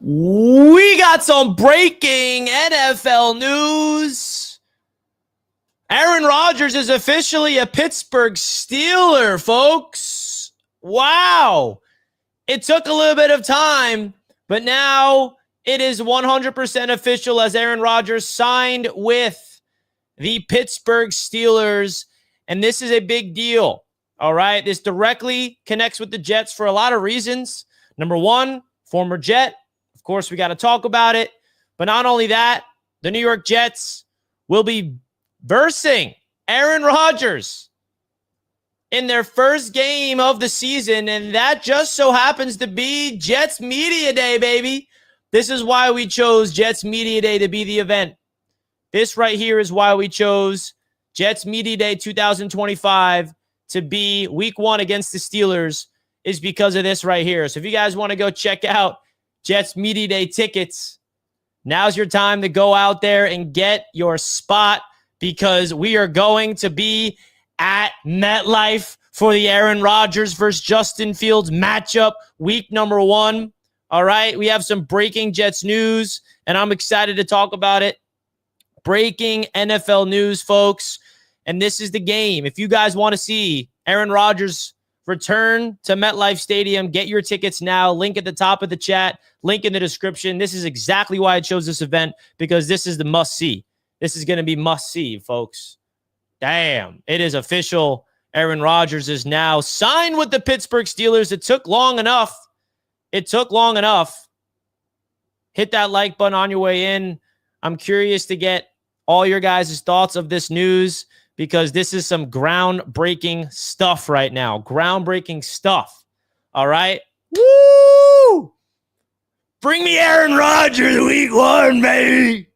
We got some breaking NFL news. Aaron Rodgers is officially a Pittsburgh Steeler, folks. Wow. It took a little bit of time, but now it is 100% official as Aaron Rodgers signed with the Pittsburgh Steelers, and this is a big deal, all right? This directly connects with the Jets for a lot of reasons. Number one, former Jet. Of course, we got to talk about it. But not only that, the New York Jets will be versing Aaron Rodgers in their first game of the season, and that just so happens to be Jets Media Day, baby. This is why we chose Jets Media Day to be the event. This right here is why we chose Jets Media Day 2025 to be week one against the Steelers, is because of this right here. So if you guys want to go check out Jets Media Day tickets, now's your time to go out there and get your spot, because we are going to be at MetLife for the Aaron Rodgers versus Justin Fields matchup, week number one. All right, we have some breaking Jets news, and I'm excited to talk about it. Breaking NFL news, folks, and this is the game. If you guys want to see Aaron Rodgers return to MetLife Stadium, get your tickets now. Link at the top of the chat, link in the description. This is exactly why I chose this event, because this is the must-see. This is going to be must-see, folks. Damn, it is official. Aaron Rodgers is now signed with the Pittsburgh Steelers. It took long enough. It took long enough. Hit that like button on your way in. I'm curious to get all your guys' thoughts of this news, because this is some groundbreaking stuff right now. Groundbreaking stuff. All right? Woo! Bring me Aaron Rodgers week one, baby.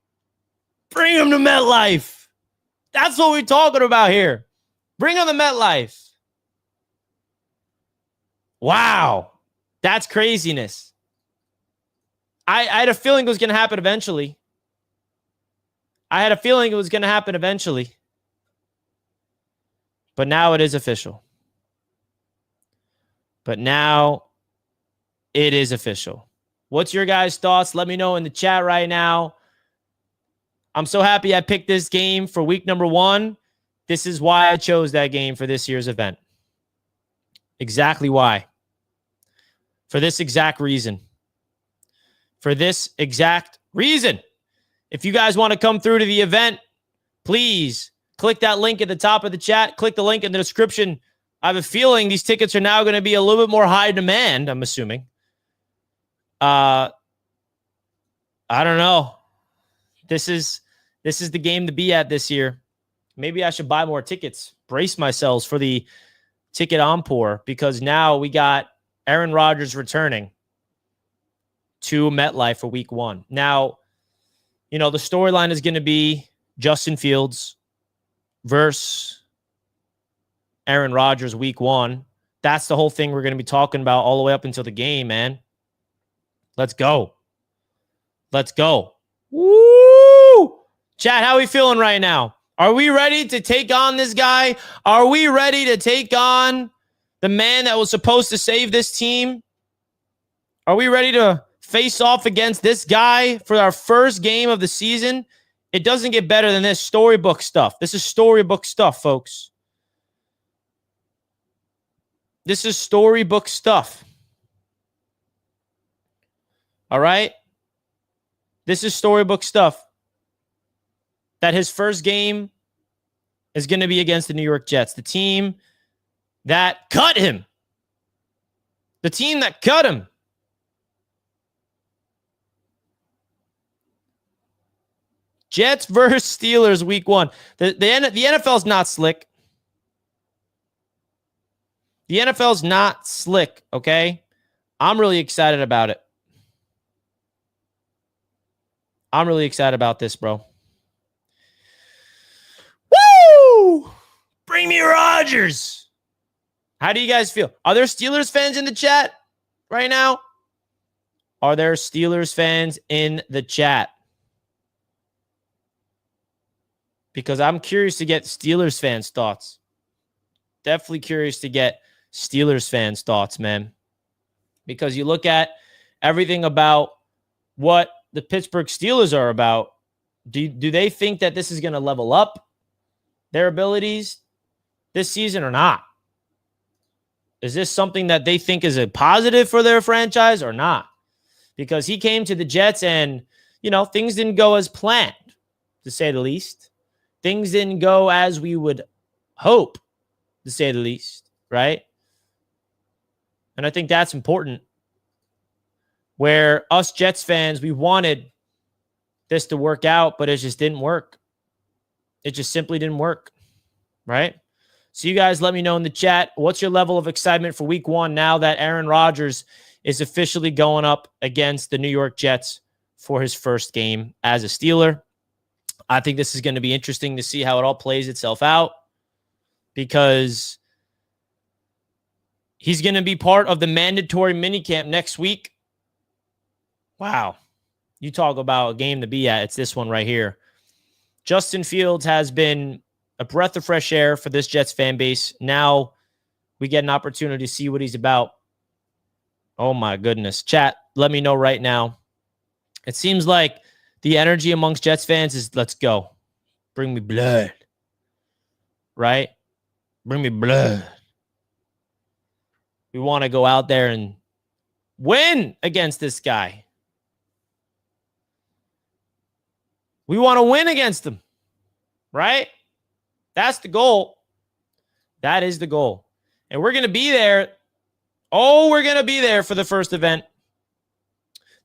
Bring him to MetLife. That's what we're talking about here. Bring him to MetLife. Wow. That's craziness. I had a feeling it was going to happen eventually. But now it is official. What's your guys' thoughts? Let me know in the chat right now. I'm so happy I picked this game for week number one. This is why I chose that game for this year's event. Exactly why. For this exact reason. If you guys want to come through to the event, please click that link at the top of the chat. Click the link in the description. I have a feeling these tickets are now going to be a little bit more high demand, I'm assuming. I don't know. This is the game to be at this year. Maybe I should buy more tickets. Brace myself for the ticket encore, because now we got Aaron Rodgers returning to MetLife for week one. Now, you know, the storyline is going to be Justin Fields versus Aaron Rodgers week one. That's the whole thing we're going to be talking about all the way up until the game, man. Let's go. Woo! Chat, how are we feeling right now? Are we ready to take on this guy? Are we ready to take on the man that was supposed to save this team? Are we ready to face off against this guy for our first game of the season? It doesn't get better than this. Storybook stuff. This is storybook stuff, folks. This is storybook stuff. All right? This is storybook stuff. That his first game is going to be against the New York Jets, the team that cut him. Jets versus Steelers week one. The NFL's not slick. The NFL's not slick, okay? I'm really excited about it. I'm really excited about this, bro. Woo! Bring me Rodgers. How do you guys feel? Are there Steelers fans in the chat right now? Are there Steelers fans in the chat? Because I'm curious to get Steelers fans' thoughts. Definitely curious to get Steelers fans' thoughts, man. Because you look at everything about what the Pittsburgh Steelers are about. Do they think that this is going to level up their abilities this season or not? Is this something that they think is a positive for their franchise or not? Because he came to the Jets and, things didn't go as planned, to say the least. Things didn't go as we would hope, to say the least, right? And I think that's important. Where us Jets fans, we wanted this to work out, but it just didn't work. It just simply didn't work, right? So you guys let me know in the chat, what's your level of excitement for week 1 now that Aaron Rodgers is officially going up against the New York Jets for his first game as a Steeler? I think this is going to be interesting to see how it all plays itself out, because he's going to be part of the mandatory minicamp next week. Wow. You talk about a game to be at. It's this one right here. Justin Fields has been a breath of fresh air for this Jets fan base. Now we get an opportunity to see what he's about. Oh, my goodness. Chat, let me know right now. It seems like the energy amongst Jets fans is, let's go. Bring me blood. Right? Bring me blood. We want to go out there and win against this guy. We want to win against him. Right? That's the goal. That is the goal. And we're going to be there. Oh, we're going to be there for the first event.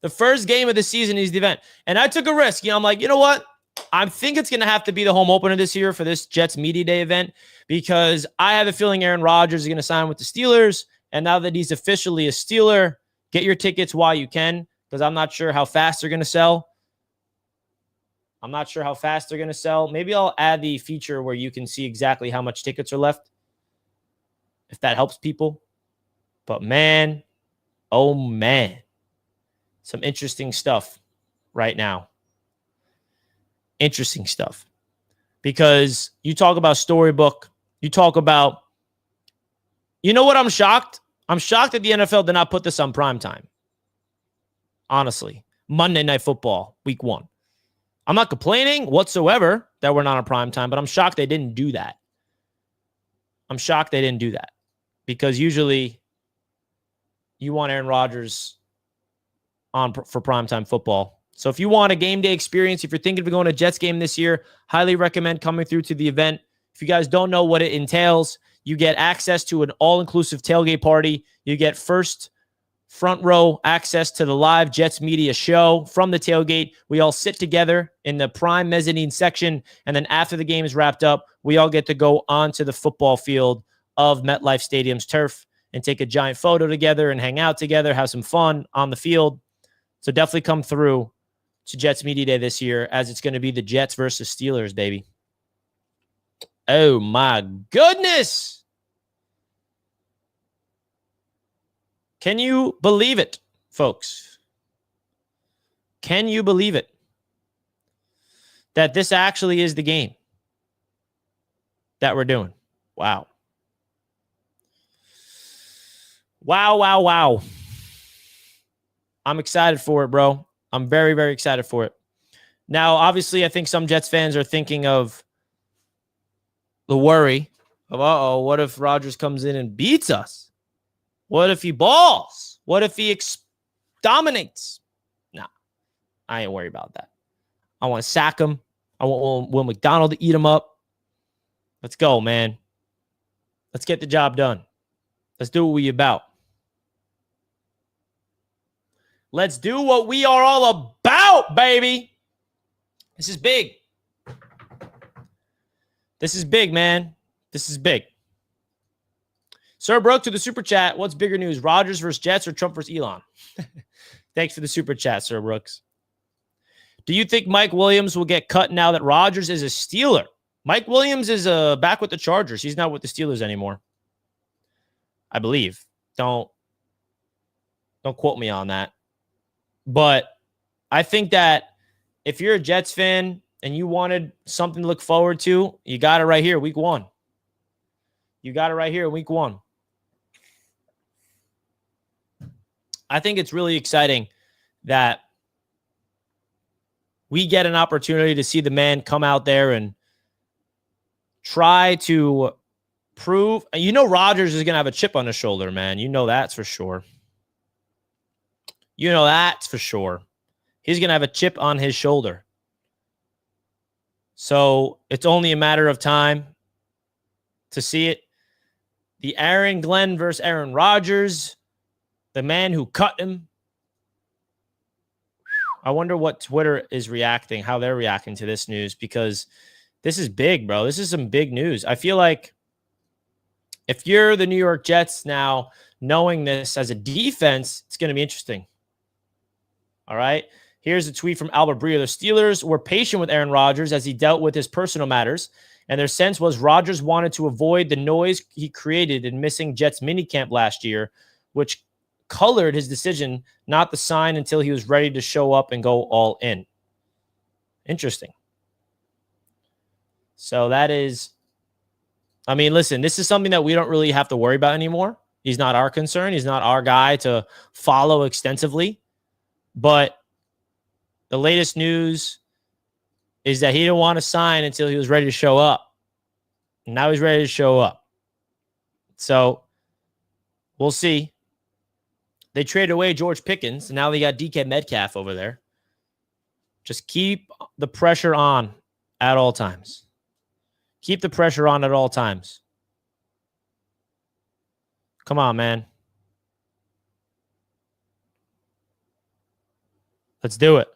The first game of the season is the event. And I took a risk. I'm like, you know what? I think it's going to have to be the home opener this year for this Jets Media Day event, because I have a feeling Aaron Rodgers is going to sign with the Steelers. And now that he's officially a Steeler, get your tickets while you can, because I'm not sure how fast they're going to sell. Maybe I'll add the feature where you can see exactly how much tickets are left, if that helps people. But man, oh man, some interesting stuff right now. Interesting stuff. Because you talk about storybook, you talk about, you know what I'm shocked? I'm shocked that the NFL did not put this on primetime. Honestly. Monday Night Football, week 1. I'm not complaining whatsoever that we're not on primetime, but I'm shocked they didn't do that. Because usually you want Aaron Rodgers on for primetime football. So if you want a game day experience, if you're thinking of going to a Jets game this year, highly recommend coming through to the event. If you guys don't know what it entails, you get access to an all-inclusive tailgate party. You get front row access to the live Jets media show from the tailgate. We all sit together in the prime mezzanine section, and then after the game is wrapped up, we all get to go onto the football field of MetLife Stadium's turf and take a giant photo together and hang out together, have some fun on the field. So definitely come through to Jets Media Day this year, as it's going to be the Jets versus Steelers, baby. Oh, my goodness. Can you believe it, folks? Can you believe it? That this actually is the game that we're doing. Wow. Wow. I'm excited for it, bro. I'm very, very excited for it. Now, obviously, I think some Jets fans are thinking of the worry of, what if Rodgers comes in and beats us? What if he balls? What if he dominates? Nah, I ain't worried about that. I want to sack him. I want Will McDonald to eat him up. Let's go, man. Let's get the job done. Let's do what we about. Let's do what we are all about, baby. This is big. This is big, man. This is big. Sir Brooke to the super chat. What's bigger news, Rodgers versus Jets or Trump versus Elon? Thanks for the super chat, Sir Brooks. Do you think Mike Williams will get cut now that Rodgers is a Steeler? Mike Williams is back with the Chargers. He's not with the Steelers anymore, I believe. Don't quote me on that. But I think that if you're a Jets fan and you wanted something to look forward to, you got it right here, week 1. You got it right here, week 1. I think it's really exciting that we get an opportunity to see the man come out there and try to prove. You know Rodgers is going to have a chip on his shoulder, man. You know that's for sure. You know that's for sure. He's going to have a chip on his shoulder. So it's only a matter of time to see it. The Aaron Glenn versus Aaron Rodgers, the man who cut him. I wonder what Twitter is reacting, how they're reacting to this news, because this is big, bro. This is some big news. I feel like if you're the New York Jets now, knowing this as a defense, it's going to be interesting. All right. Here's a tweet from Albert Breer. The Steelers were patient with Aaron Rodgers as he dealt with his personal matters, and their sense was Rodgers wanted to avoid the noise he created in missing Jets minicamp last year, which colored his decision not to sign until he was ready to show up and go all in. Interesting. So that is, I mean, listen, this is something that we don't really have to worry about anymore. He's not our concern. He's not our guy to follow extensively. But the latest news is that he didn't want to sign until he was ready to show up. And now he's ready to show up. So we'll see. They traded away George Pickens, and now they got DK Metcalf over there. Just keep the pressure on at all times. Keep the pressure on at all times. Come on, man. Let's do it.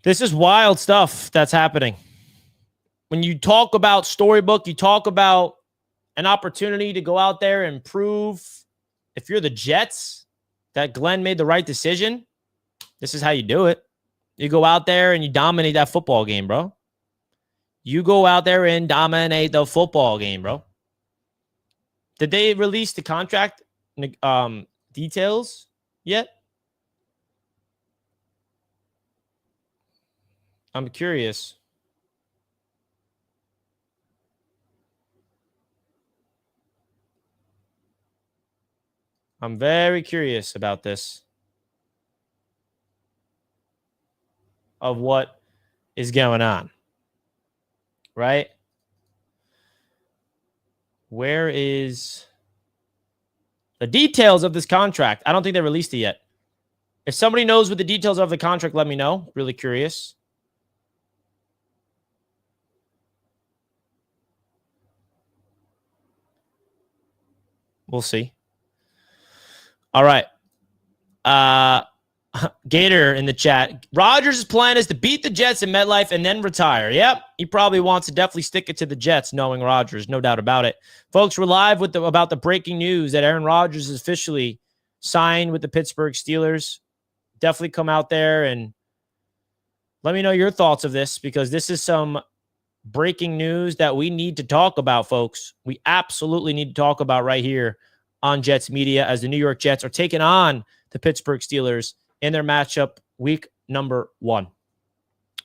This is wild stuff that's happening. When you talk about storybook, you talk about an opportunity to go out there and prove, if you're the Jets, that Glenn made the right decision. This is how you do it. You go out there and you dominate that football game, bro. You go out there and dominate the football game, bro. Did they release the contract details yet? I'm curious. I'm very curious about this. Of what is going on. Right? Where is the details of this contract? I don't think they released it yet. If somebody knows what the details of the contract, let me know. Really curious. We'll see. All right. Gator in the chat. Rodgers' plan is to beat the Jets in MetLife and then retire. Yep. He probably wants to definitely stick it to the Jets, knowing Rodgers. No doubt about it. Folks, we're live with about the breaking news that Aaron Rodgers is officially signed with the Pittsburgh Steelers. Definitely come out there and let me know your thoughts of this, because this is some breaking news that we need to talk about, folks. We absolutely need to talk about right here on Jets Media, as the New York Jets are taking on the Pittsburgh Steelers in their matchup week number 1.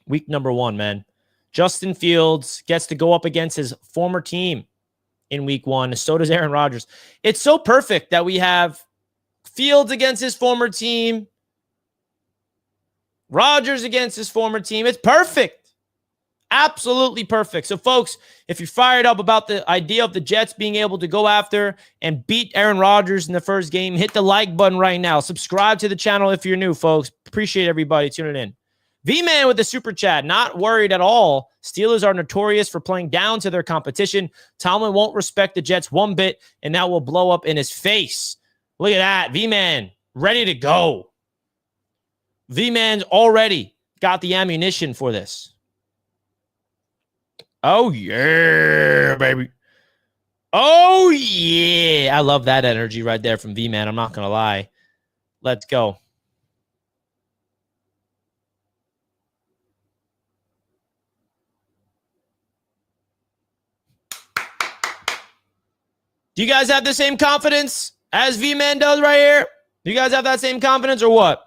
Week number 1, man. Justin Fields gets to go up against his former team in week 1. So does Aaron Rodgers. It's so perfect that we have Fields against his former team, Rodgers against his former team. It's perfect. Absolutely perfect. So, folks, if you're fired up about the idea of the Jets being able to go after and beat Aaron Rodgers in the first game, hit the like button right now. Subscribe to the channel if you're new, folks. Appreciate everybody tuning in. V-Man with the super chat. Not worried at all. Steelers are notorious for playing down to their competition. Tomlin won't respect the Jets one bit, and that will blow up in his face. Look at that. V-Man ready to go. V-Man's already got the ammunition for this. Oh, yeah, baby. Oh, yeah. I love that energy right there from V-Man. I'm not going to lie. Let's go. Do you guys have the same confidence as V-Man does right here? Do you guys have that same confidence or what?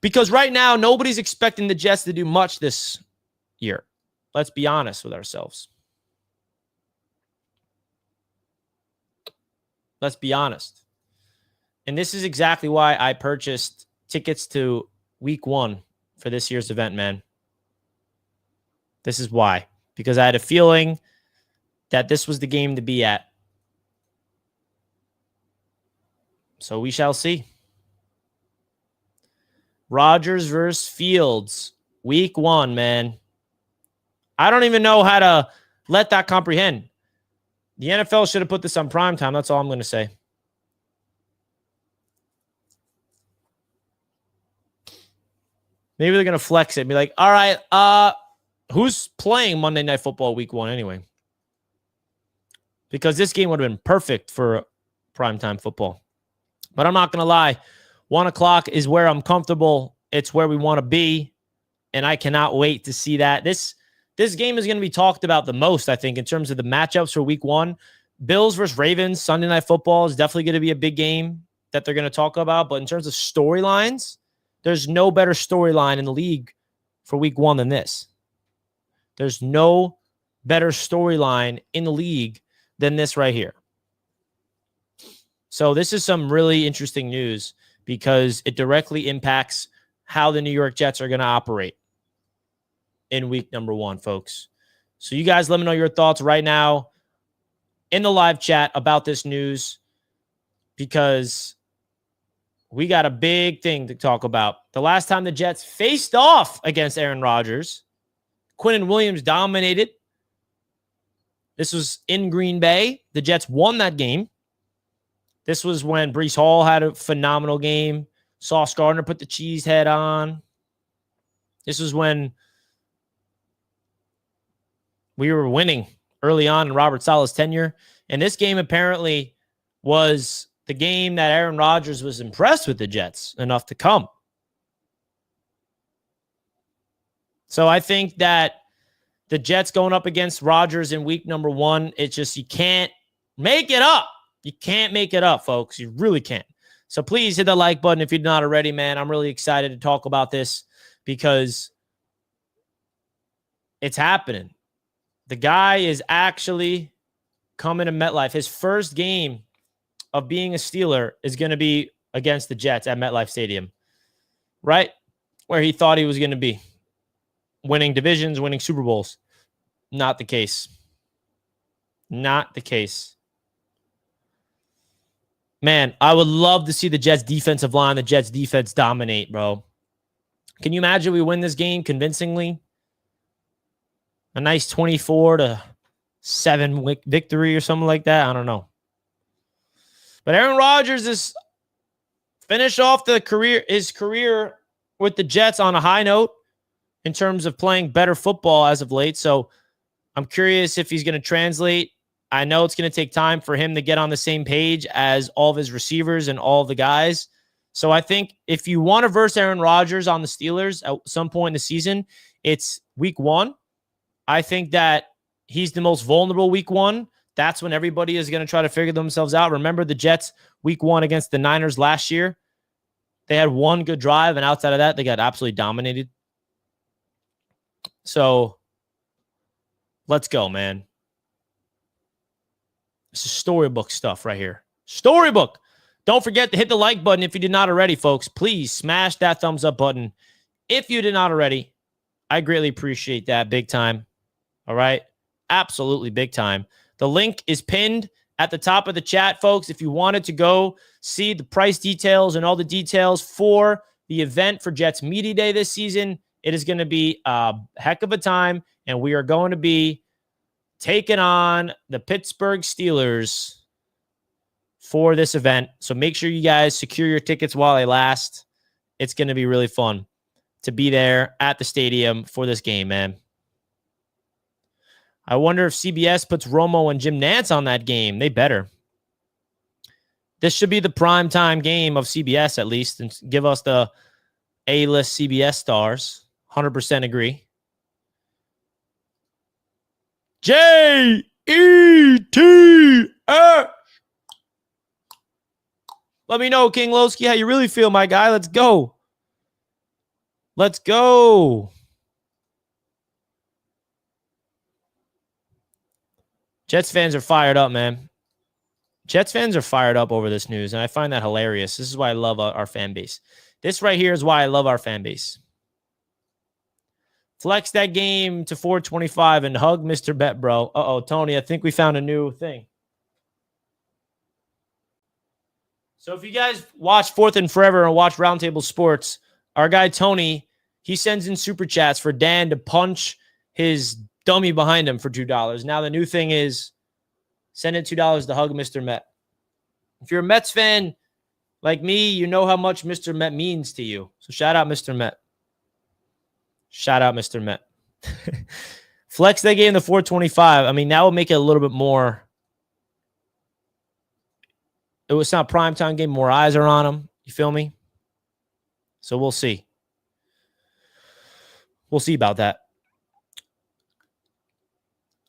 Because right now, nobody's expecting the Jets to do much this year. Let's be honest with ourselves. Let's be honest. And this is exactly why I purchased tickets to week 1 for this year's event, man. This is why. Because I had a feeling that this was the game to be at. So we shall see. Rodgers versus Fields, week 1, man. I don't even know how to let that comprehend. The NFL should have put this on primetime. That's all I'm going to say. Maybe they're going to flex it and be like, all right, who's playing Monday Night Football week 1 anyway? Because this game would have been perfect for primetime football. But I'm not going to lie. 1 o'clock is where I'm comfortable. It's where we want to be. And I cannot wait to see that. This game is going to be talked about the most, I think, in terms of the matchups for week 1. Bills versus Ravens, Sunday Night Football is definitely going to be a big game that they're going to talk about. But in terms of storylines, there's no better storyline in the league for week 1 than this. There's no better storyline in the league than this right here. So this is some really interesting news because it directly impacts how the New York Jets are going to operate in week number 1, folks. So you guys let me know your thoughts right now in the live chat about this news because we got a big thing to talk about. The last time the Jets faced off against Aaron Rodgers, Quinnen Williams dominated. This was in Green Bay. The Jets won that game. This was when Breece Hall had a phenomenal game. Sauce Gardner put the cheese head on. This was when we were winning early on in Robert Saleh's tenure. And this game apparently was the game that Aaron Rodgers was impressed with the Jets enough to come. So I think that the Jets going up against Rodgers in week number 1, it's just you can't make it up. You can't make it up, folks. You really can't. So please hit the like button if you're not already, man. I'm really excited to talk about this because it's happening. The guy is actually coming to MetLife. His first game of being a Steeler is going to be against the Jets at MetLife Stadium, right where he thought he was going to be. Winning divisions, winning Super Bowls. Not the case. Not the case. Man, I would love to see the Jets defensive line, the Jets defense dominate, bro. Can you imagine we win this game convincingly? A nice 24-7 victory or something like that. I don't know. But Aaron Rodgers is finished off his career with the Jets on a high note in terms of playing better football as of late. So I'm curious if he's going to translate. I know it's going to take time for him to get on the same page as all of his receivers and all of the guys. So I think if you want to verse Aaron Rodgers on the Steelers at some point in the season, it's week 1. I think that he's the most vulnerable week 1. That's when everybody is going to try to figure themselves out. Remember the Jets week 1 against the Niners last year? They had one good drive, and outside of that, they got absolutely dominated. So let's go, man. This is storybook stuff right here. Storybook. Don't forget to hit the like button if you did not already, folks. Please smash that thumbs up button if you did not already. I greatly appreciate that big time. All right? Absolutely big time. The link is pinned at the top of the chat, folks. If you wanted to go see the price details and all the details for the event for Jets Media Day this season, it is going to be a heck of a time, and we are going to be taking on the Pittsburgh Steelers for this event. So make sure you guys secure your tickets while they last. It's going to be really fun to be there at the stadium for this game, man. I wonder if CBS puts Romo and Jim Nantz on that game. They better. This should be the primetime game of CBS at least, and give us the A-list CBS stars. 100% agree. J-E-T-S. Let me know, King Lowski, how you really feel, my guy. Let's go. Let's go. Jets fans are fired up, man. Jets fans are fired up over this news, and I find that hilarious. This is why I love our fan base. This right here is why I love our fan base. Flex that game to 425 and hug Mr. Bet, bro. Uh-oh, Tony, I think we found a new thing. So if you guys watch Fourth and Forever and watch Roundtable Sports, our guy Tony, he sends in super chats for Dan to punch his dummy behind him for $2. Now the new thing is send in $2 to hug Mr. Met. If you're a Mets fan like me, you know how much Mr. Met means to you. So shout out Mr. Met. Shout out Mr. Met. Flex that game to 425. I mean, that will make it a little bit more. It was not a primetime game. More eyes are on him. You feel me? So we'll see. We'll see about that.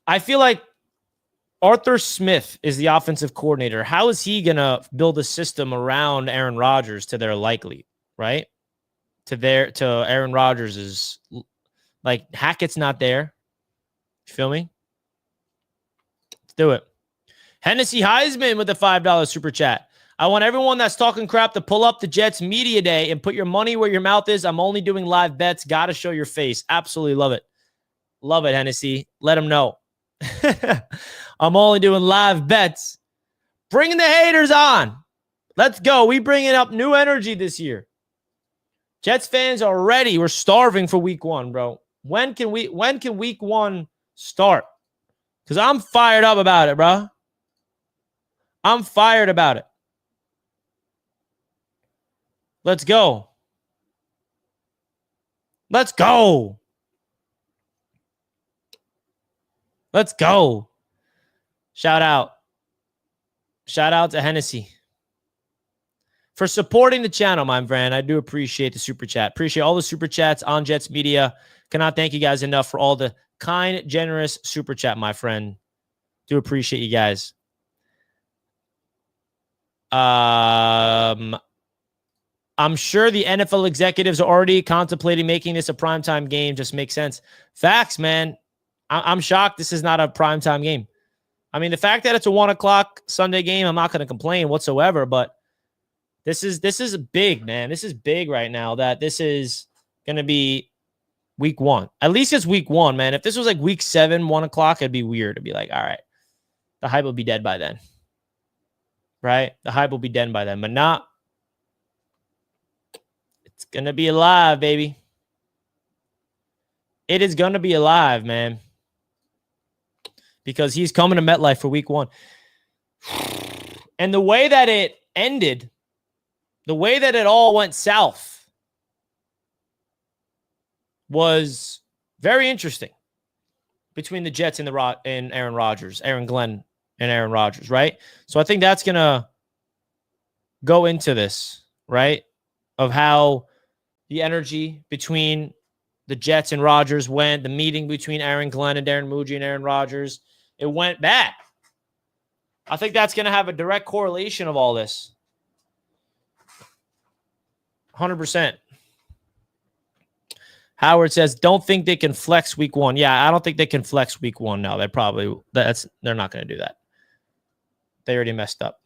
I feel like Arthur Smith is the offensive coordinator. How is he going to build a system around Aaron Rodgers to their likely, right? To Aaron Rodgers is like Hackett's not there. You feel me? Let's do it. Hennessy Heisman with the $5 super chat. I want everyone that's talking crap to pull up the Jets media day and put your money where your mouth is. I'm only doing live bets. Got to show your face. Absolutely love it. Love it, Hennessy. Let them know. I'm only doing live bets. Bringing the haters on. Let's go. We bringing up new energy this year. Jets fans are ready. We're starving for week one, bro. When can week one start? Because I'm fired up about it, bro. I'm fired about it. Let's go. Let's go. Let's go. Shout out. Shout out to Hennessy for supporting the channel, my friend. I do appreciate the super chat. Appreciate all the super chats on Jets Media. Cannot thank you guys enough for all the kind, generous super chat, my friend. Do appreciate you guys. I'm sure the NFL executives are already contemplating making this a primetime game. Just makes sense. Facts, man. I'm shocked this is not a primetime game. I mean, the fact that it's a 1 o'clock Sunday game, I'm not going to complain whatsoever, but this is big, man. This is big right now that this is going to be week one. At least it's week one, man. If this was like week 7, 1 o'clock, it'd be weird. It'd be like, all right, the hype will be dead by then. Right? The hype will be dead by then, but not. It's going to be alive, baby. It is going to be alive, man. Because he's coming to MetLife for week one. And the way that it ended, the way that it all went south was very interesting between the Jets and Aaron Rodgers, Aaron Glenn and Aaron Rodgers, right? So I think that's going to go into this, right? Of how the energy between the Jets and Rodgers went, the meeting between Aaron Glenn and Darren Muji and Aaron Rodgers, it went bad. I think that's going to have a direct correlation of all this. 100%. Howard says, don't think they can flex week one. Yeah, I don't think they can flex week one. No, they're not going to do that. They already messed up.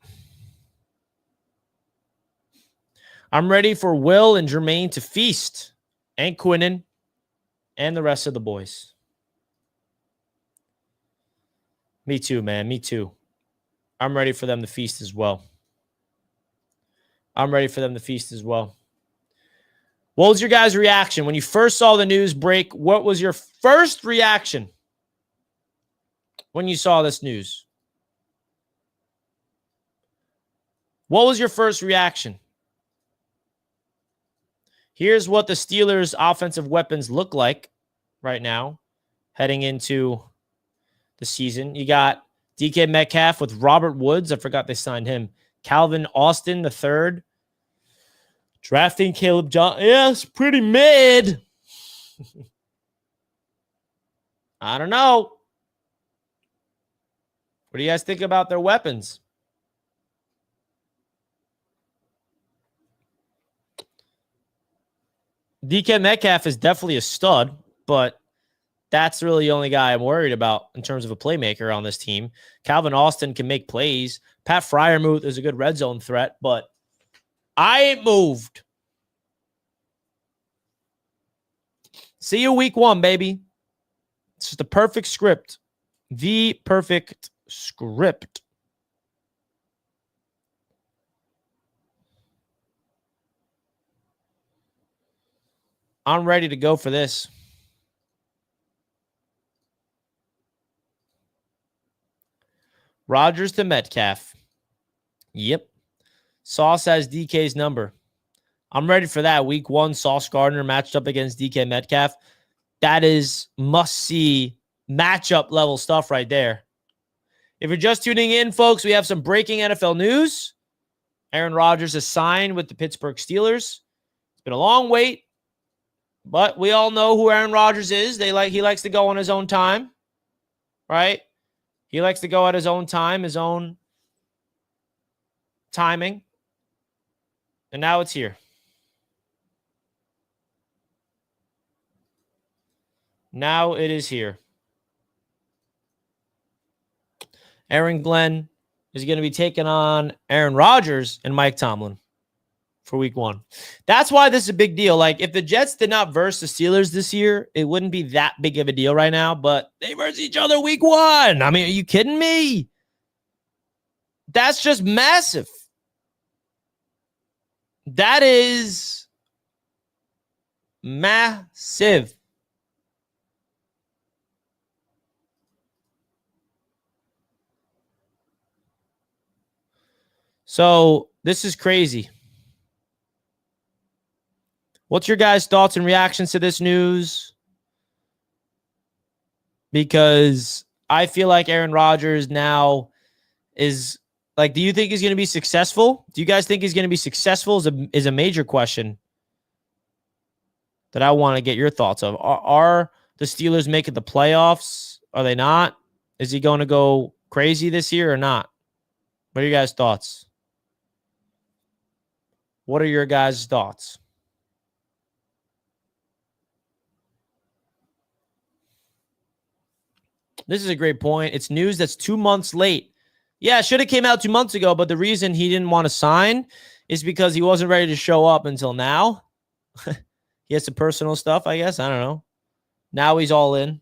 I'm ready for Will and Jermaine to feast, and Quinnen and the rest of the boys. Me too, man. Me too. I'm ready for them to feast as well. I'm ready for them to feast as well. What was your guys' reaction when you first saw the news break? What was your first reaction when you saw this news? What was your first reaction? Here's what the Steelers' offensive weapons look like right now, heading into the season. You got DK Metcalf with Robert Woods. I forgot they signed him. Calvin Austin III. Drafting Caleb Johnson. Yeah, it's pretty mid. I don't know. What do you guys think about their weapons? DK Metcalf is definitely a stud, but That's really the only guy I'm worried about in terms of a playmaker on this team. Calvin Austin can make plays. Pat Freiermuth is a good red zone threat, but I ain't moved. See you week 1, baby. It's just the perfect script. The perfect script. I'm ready to go for this. Rodgers to Metcalf. Yep. Sauce has DK's number. I'm ready for that. Week 1, Sauce Gardner matched up against DK Metcalf. That is must-see matchup level stuff right there. If you're just tuning in, folks, we have some breaking NFL news. Aaron Rodgers has signed with the Pittsburgh Steelers. It's been a long wait, but we all know who Aaron Rodgers is. He likes to go on his own time, right? He likes to go at his own time, his own timing. And now it's here. Now it is here. Aaron Glenn is going to be taking on Aaron Rodgers and Mike Tomlin for week 1. That's why this is a big deal. Like, if the Jets did not verse the Steelers this year, it wouldn't be that big of a deal right now, but they verse each other week 1. I mean, are you kidding me? That's just massive. That is massive. So this is crazy. What's your guys' thoughts and reactions to this news? Because I feel like Aaron Rodgers now is like, do you think he's going to be successful? Do you guys think he's going to be successful is a major question that I want to get your thoughts of. Are the Steelers making the playoffs? Are they not? Is he going to go crazy this year or not? What are your guys' thoughts? What are your guys' thoughts? This is a great point. It's news that's 2 months late. Yeah, it should have came out 2 months ago, but the reason he didn't want to sign is because he wasn't ready to show up until now. He has some personal stuff, I guess. I don't know. Now he's all in,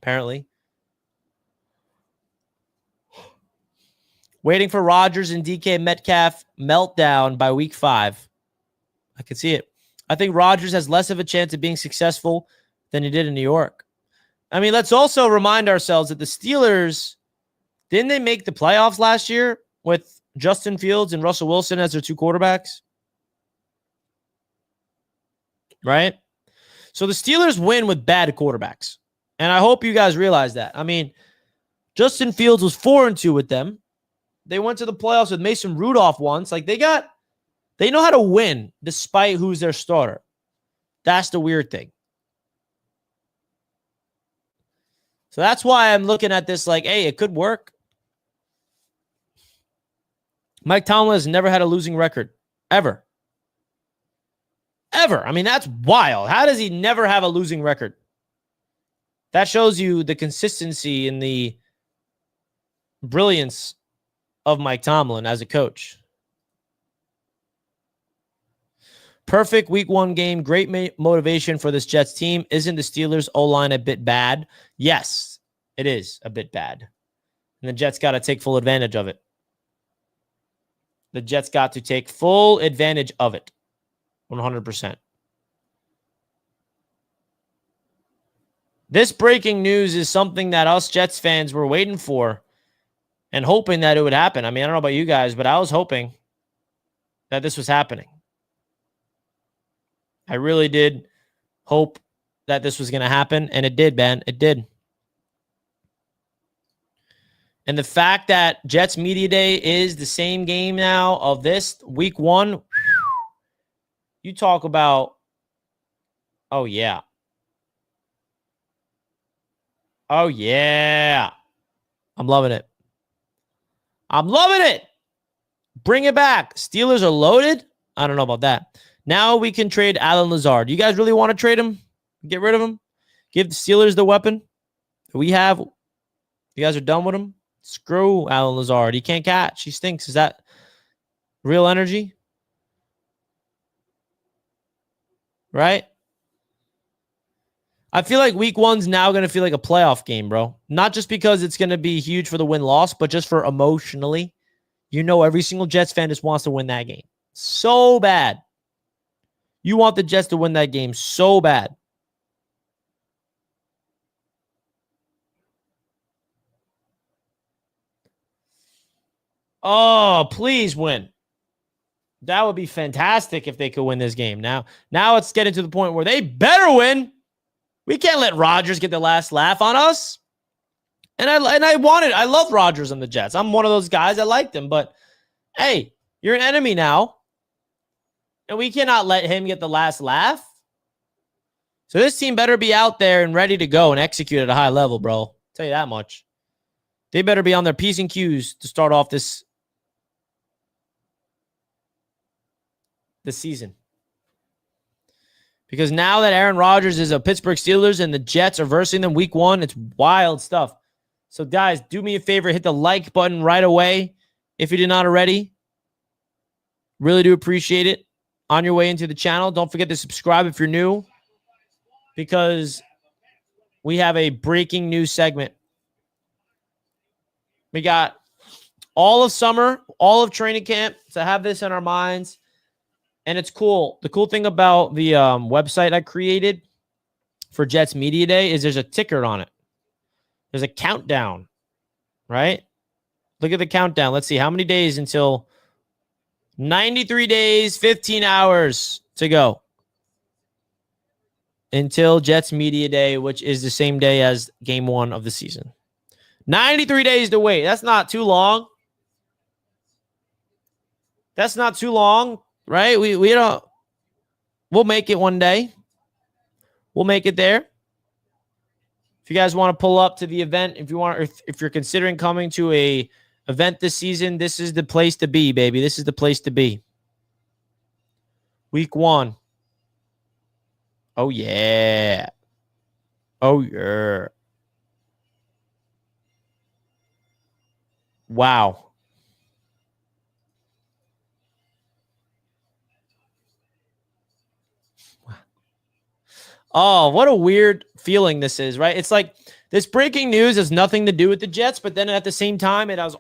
apparently. Waiting for Rodgers and DK Metcalf meltdown by week 5. I can see it. I think Rodgers has less of a chance of being successful than he did in New York. I mean, let's also remind ourselves that the Steelers, didn't they make the playoffs last year with Justin Fields and Russell Wilson as their 2 quarterbacks? Right? So the Steelers win with bad quarterbacks. And I hope you guys realize that. I mean, Justin Fields was 4-2 with them. They went to the playoffs with Mason Rudolph once. Like, they know how to win despite who's their starter. That's the weird thing. So that's why I'm looking at this like, hey, it could work. Mike Tomlin has never had a losing record. Ever. Ever. I mean, that's wild. How does he never have a losing record? That shows you the consistency and the brilliance of Mike Tomlin as a coach. Perfect week 1 game. Great motivation for this Jets team. Isn't the Steelers O-line a bit bad? Yes, it is a bit bad. And the Jets got to take full advantage of it. The Jets got to take full advantage of it. 100%. This breaking news is something that us Jets fans were waiting for and hoping that it would happen. I mean, I don't know about you guys, but I was hoping that this was happening. I really did hope that this was going to happen, and it did, man. It did. And the fact that Jets Media Day is the same game now of this week 1, you talk about, oh, yeah. Oh, yeah. I'm loving it. I'm loving it. Bring it back. Steelers are loaded. I don't know about that. Now we can trade Alan Lazard. You guys really want to trade him? Get rid of him? Give the Steelers the weapon that we have. You guys are done with him. Screw Alan Lazard. He can't catch. He stinks. Is that real energy? Right? I feel like week one's now going to feel like a playoff game, bro. Not just because it's going to be huge for the win-loss, but just for emotionally. You know every single Jets fan just wants to win that game. So bad. You want the Jets to win that game so bad. Oh, please win. That would be fantastic if they could win this game. Now it's getting to the point where they better win. We can't let Rodgers get the last laugh on us. And I love Rodgers on the Jets. I'm one of those guys. I liked him, but hey, you're an enemy now. And we cannot let him get the last laugh. So this team better be out there and ready to go and execute at a high level, bro. I'll tell you that much. They better be on their P's and Q's to start off this season. Because now that Aaron Rodgers is a Pittsburgh Steelers and the Jets are versing them week one, it's wild stuff. So guys, do me a favor, hit the like button right away if you did not already. Really do appreciate it. On your way into the channel, don't forget to subscribe if you're new, because we have a breaking news segment. We got all of summer, all of training camp to have this in our minds. And it's cool. The cool thing about the website I created for Jets Media Day is there's a ticker on it. There's a countdown, right? Look at the countdown. Let's see how many days until 93 days, 15 hours to go until Jets Media Day, which is the same day as game one of the season. 93 days to wait. That's not too long. That's not too long. Right? We don't. We'll make it one day. We'll make it there. If you guys want to pull up to the event, if you're considering coming to a event this season, this is the place to be, baby. This is the place to be. Week one. Oh yeah. Oh yeah. Wow. Oh, what a weird feeling this is, right? It's like this breaking news has nothing to do with the Jets, but then at the same time, it has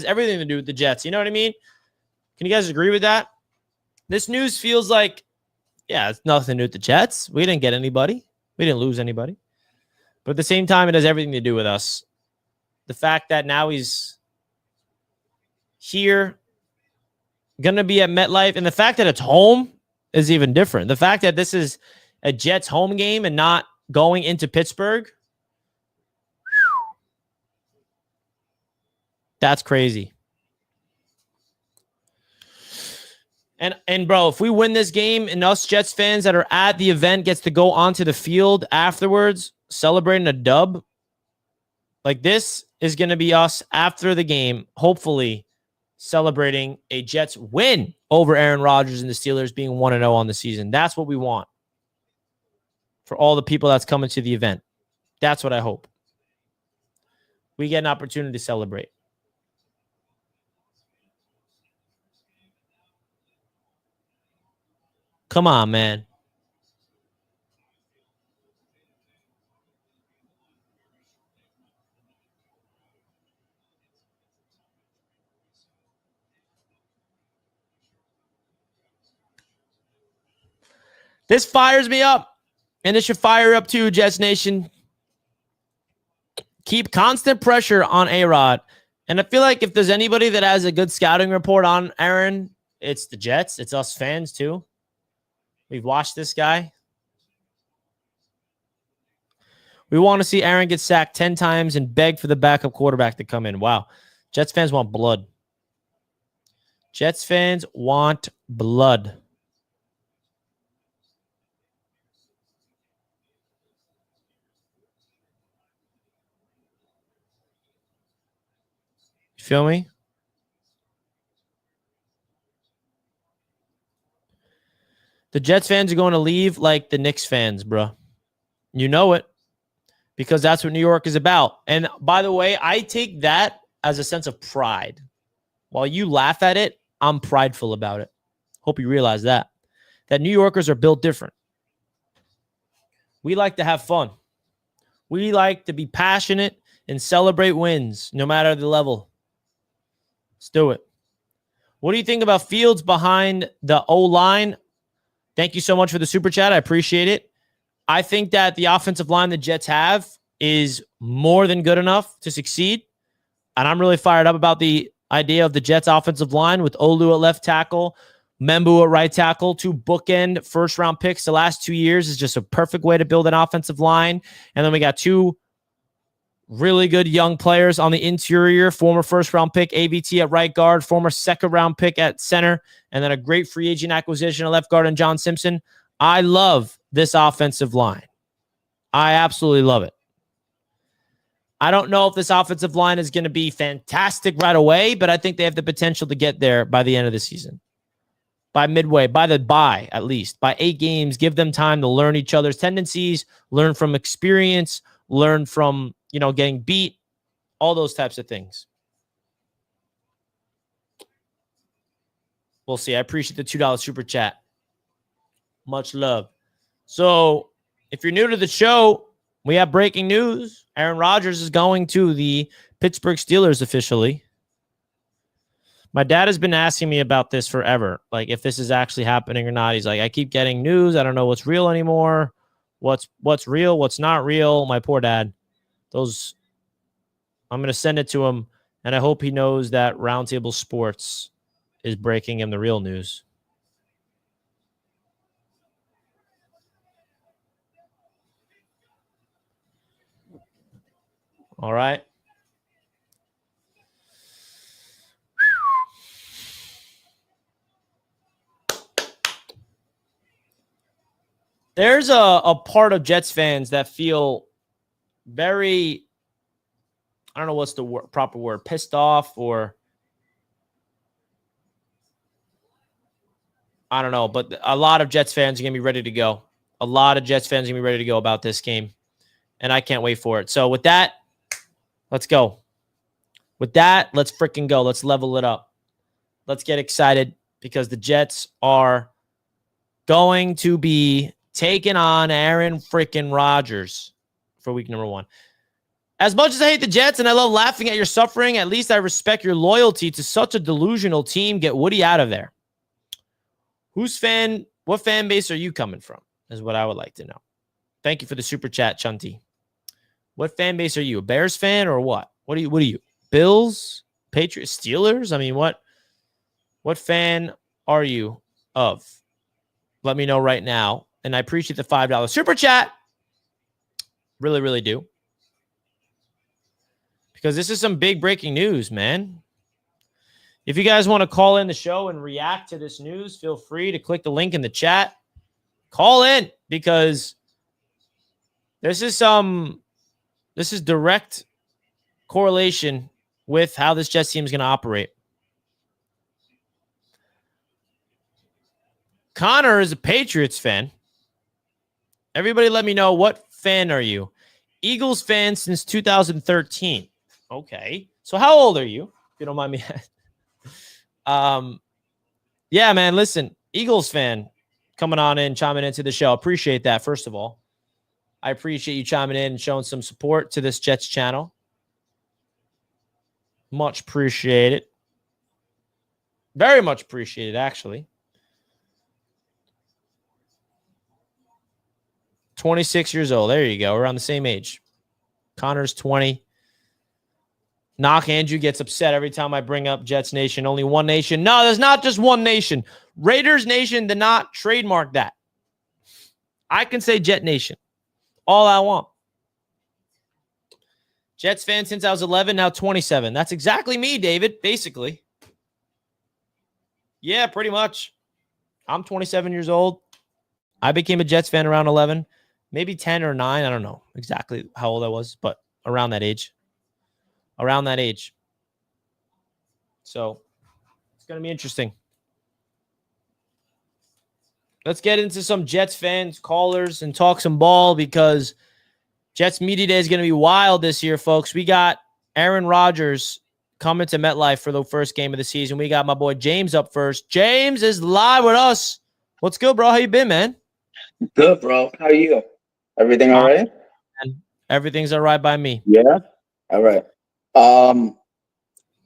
everything to do with the Jets. You know what I mean? Can you guys agree with that? This news feels like, yeah, it's nothing to do with the Jets. We didn't get anybody. We didn't lose anybody. But at the same time, it has everything to do with us. The fact that now he's here, going to be at MetLife, and the fact that it's home is even different. The fact that this is a Jets home game and not going into Pittsburgh. That's crazy. And bro, if we win this game and us Jets fans that are at the event gets to go onto the field afterwards celebrating a dub, like this is going to be us after the game, hopefully celebrating a Jets win over Aaron Rodgers and the Steelers being 1-0 on the season. That's what we want. For all the people that's coming to the event. That's what I hope. We get an opportunity to celebrate. Come on, man. This fires me up. And it should fire up too, Jets Nation. Keep constant pressure on A-Rod. And I feel like if there's anybody that has a good scouting report on Aaron, it's the Jets. It's us fans too. We've watched this guy. We want to see Aaron get sacked 10 times and beg for the backup quarterback to come in. Wow. Jets fans want blood. Jets fans want blood. You feel me? The Jets fans are going to leave like the Knicks fans, bro. You know it, because that's what New York is about. And by the way, I take that as a sense of pride. While you laugh at it, I'm prideful about it. Hope you realize that New Yorkers are built different. We like to have fun. We like to be passionate and celebrate wins, no matter the level. Let's do it. What do you think about Fields behind the O-line? Thank you so much for the super chat. I appreciate it. I think that the offensive line the Jets have is more than good enough to succeed. And I'm really fired up about the idea of the Jets offensive line with Olu at left tackle, Membu at right tackle, 2 bookend first-round picks the last 2 years is just a perfect way to build an offensive line. And then we got 2 really good young players on the interior, former first-round pick AVT at right guard, former second-round pick at center, and then a great free agent acquisition at left guard and John Simpson. I love this offensive line. I absolutely love it. I don't know if this offensive line is going to be fantastic right away, but I think they have the potential to get there by the end of the season. By midway, by the bye, at least. By 8 games, give them time to learn each other's tendencies, learn from experience, learn from, getting beat, all those types of things. We'll see. I appreciate the $2 super chat. Much love. So, if you're new to the show, we have breaking news. Aaron Rodgers is going to the Pittsburgh Steelers officially. My dad has been asking me about this forever, like if this is actually happening or not. He's like, I keep getting news. I don't know what's real anymore. What's real, what's not real. My poor dad. I'm going to send it to him, and I hope he knows that Roundtable Sports is breaking him the real news. All right. There's a part of Jets fans that feel very, I don't know what's the proper word, pissed off, or I don't know, but a lot of Jets fans are going to be ready to go. A lot of Jets fans are going to be ready to go about this game, and I can't wait for it. So with that, let's go. With that, let's freaking go. Let's level it up. Let's get excited because the Jets are going to be taking on Aaron freaking Rodgers for week number 1. As much as I hate the Jets and I love laughing at your suffering, at least I respect your loyalty to such a delusional team. Get Woody out of there. What fan base are you coming from is what I would like to know. Thank you for the super chat, Chunty. What fan base are you? A Bears fan or what? What are you? Bills? Patriots? Steelers? I mean, what fan are you of? Let me know right now. And I appreciate the $5 super chat. Really, really do. Because this is some big breaking news, man. If you guys want to call in the show and react to this news, feel free to click the link in the chat. Call in because this is direct correlation with how this Jets team is going to operate. Connor is a Patriots fan. Everybody let me know, what fan are you? Eagles fan since 2013. Okay. So how old are you? If you don't mind me asking. Yeah, man, listen, Eagles fan coming on in, chiming into the show. Appreciate that, first of all. I appreciate you chiming in and showing some support to this Jets channel. Much appreciated. Very much appreciated, actually. 26 years old. There you go. We're on the same age. Connor's 20. Knock Andrew gets upset every time I bring up Jets Nation. Only one nation. No, there's not just one nation. Raiders Nation did not trademark that. I can say Jet Nation all I want. Jets fan since I was 11, now 27. That's exactly me, David, basically. Yeah, pretty much. I'm 27 years old. I became a Jets fan around 11, maybe 10 or 9. I don't know exactly how old I was, but around that age. Around that age. So it's going to be interesting. let's get into some Jets fans, callers, and talk some ball because Jets Media Day is going to be wild this year, folks. We got Aaron Rodgers coming to MetLife for the first game of the season. We got my boy James up first. James is live with us. What's good, bro? How you been, man? Good, bro. How are you? Everything all right? Everything's all right by me. Yeah? All right.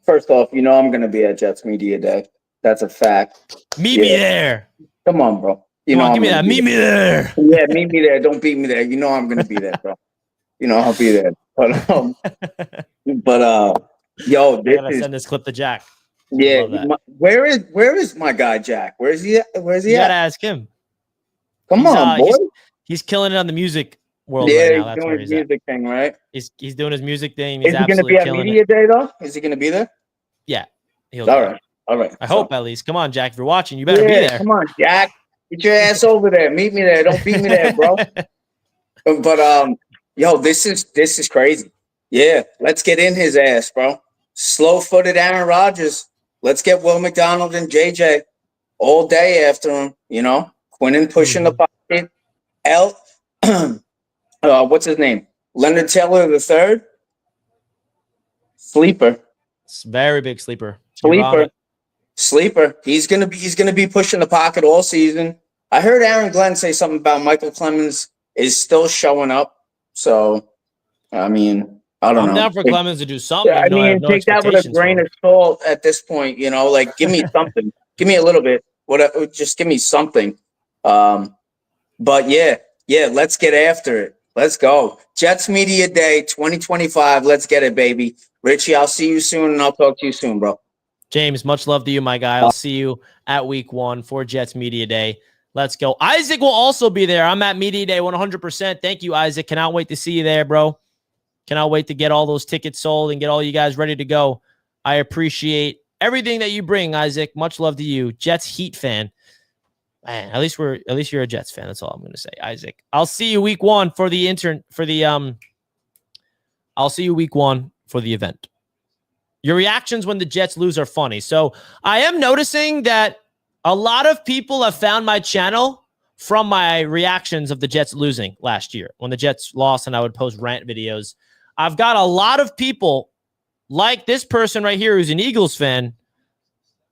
First off, I'm going to be at Jets Media Day. That's a fact. Meet me there. Come on, bro. Give me that. Meet me there. Yeah, meet me there. Don't beat me there. I'm going to be there, bro. I'll be there. But yo, I gotta send this clip to Jack. Yeah. Where is my guy, Jack? Where's he at? You gotta ask him. Come on, boy. He's killing it on the music world right now. He's doing his music thing, right? He's doing his music thing. Is he going to be at Media Day, though? Is he going to be there? Yeah. All right. I hope at least. Come on, Jack. If you're watching, you better be there. Come on, Jack. Get your ass over there. Meet me there. Don't beat me there, bro. But yo, this is crazy. Yeah, let's get in his ass, bro. Slow-footed Aaron Rodgers. Let's get Will McDonald and JJ all day after him. Quinnen pushing the pocket. What's his name? Leonard Taylor III. Sleeper. It's very big sleeper. Sleeper. He's gonna be pushing the pocket all season. I heard Aaron Glenn say something about Michael Clemens is still showing up. So, I mean, I don't know. I'm down for Clemens to do something. Yeah, take that with a grain of salt at this point. Like give me something. Give me a little bit. Just give me something. But yeah, let's get after it. Let's go. Jets Media Day 2025. Let's get it, baby. Richie, I'll see you soon, and I'll talk to you soon, bro. James, much love to you, my guy. I'll see you at week 1 for Jets Media Day. Let's go. Isaac will also be there. I'm at Media Day 100%. Thank you, Isaac. Cannot wait to see you there, bro. Cannot wait to get all those tickets sold and get all you guys ready to go. I appreciate everything that you bring, Isaac. Much love to you. Jets Heat fan. Man, at least you're a Jets fan. That's all I'm going to say, Isaac. I'll see you week 1 for the I'll see you week 1 for the event. Your reactions when the Jets lose are funny. So I am noticing that a lot of people have found my channel from my reactions of the Jets losing last year. When the Jets lost and I would post rant videos. I've got a lot of people like this person right here who's an Eagles fan.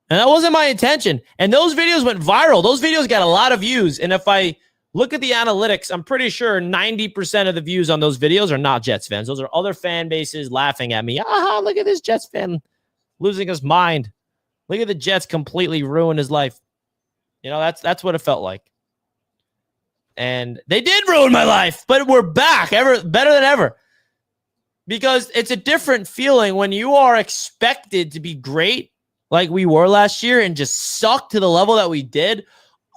And that wasn't my intention. And those videos went viral. Those videos got a lot of views. And if I look at the analytics, I'm pretty sure 90% of the views on those videos are not Jets fans. Those are other fan bases laughing at me. Look at this Jets fan losing his mind. Look at the Jets completely ruin his life. That's what it felt like. And they did ruin my life, but we're back, better than ever. Because it's a different feeling when you are expected to be great like we were last year and just suck to the level that we did.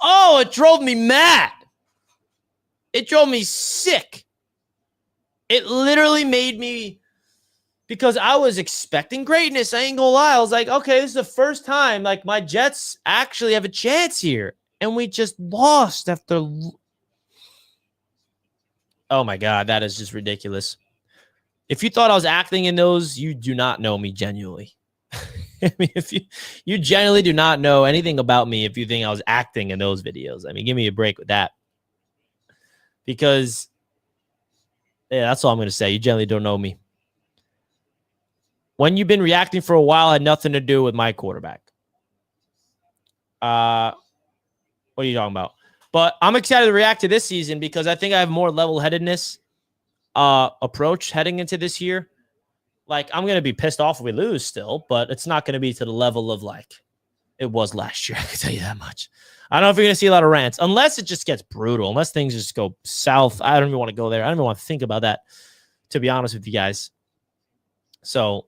Oh, it drove me mad. It drove me sick. It literally made me, because I was expecting greatness. I ain't gonna lie. I was like, okay, this is the first time like my Jets actually have a chance here. And we just lost after. Oh my God, that is just ridiculous. If you thought I was acting in those, you do not know me genuinely. I mean, if you genuinely do not know anything about me if you think I was acting in those videos. I mean, give me a break with that. Because, yeah, that's all I'm going to say. You generally don't know me. When you've been reacting for a while, it had nothing to do with my quarterback. What are you talking about? But I'm excited to react to this season because I think I have more level-headedness approach heading into this year. Like, I'm going to be pissed off if we lose still, but it's not going to be to the level of, like, it was last year. I can tell you that much. I don't know if you're going to see a lot of rants, unless it just gets brutal, unless things just go south. I don't even want to go there. I don't even want to think about that, to be honest with you guys. So,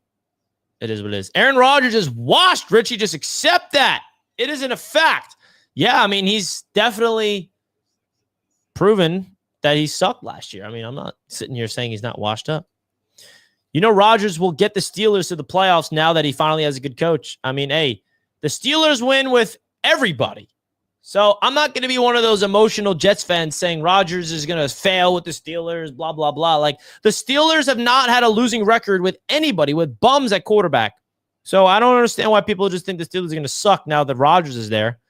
it is what it is. Aaron Rodgers is washed, Richie. Just accept that. It isn't a fact. Yeah, I mean, he's definitely proven that he sucked last year. I mean, I'm not sitting here saying he's not washed up. Rodgers will get the Steelers to the playoffs now that he finally has a good coach. I mean, hey, the Steelers win with everybody. So I'm not going to be one of those emotional Jets fans saying Rodgers is going to fail with the Steelers, blah, blah, blah. Like, the Steelers have not had a losing record with anybody, with bums at quarterback. So I don't understand why people just think the Steelers are going to suck now that Rodgers is there.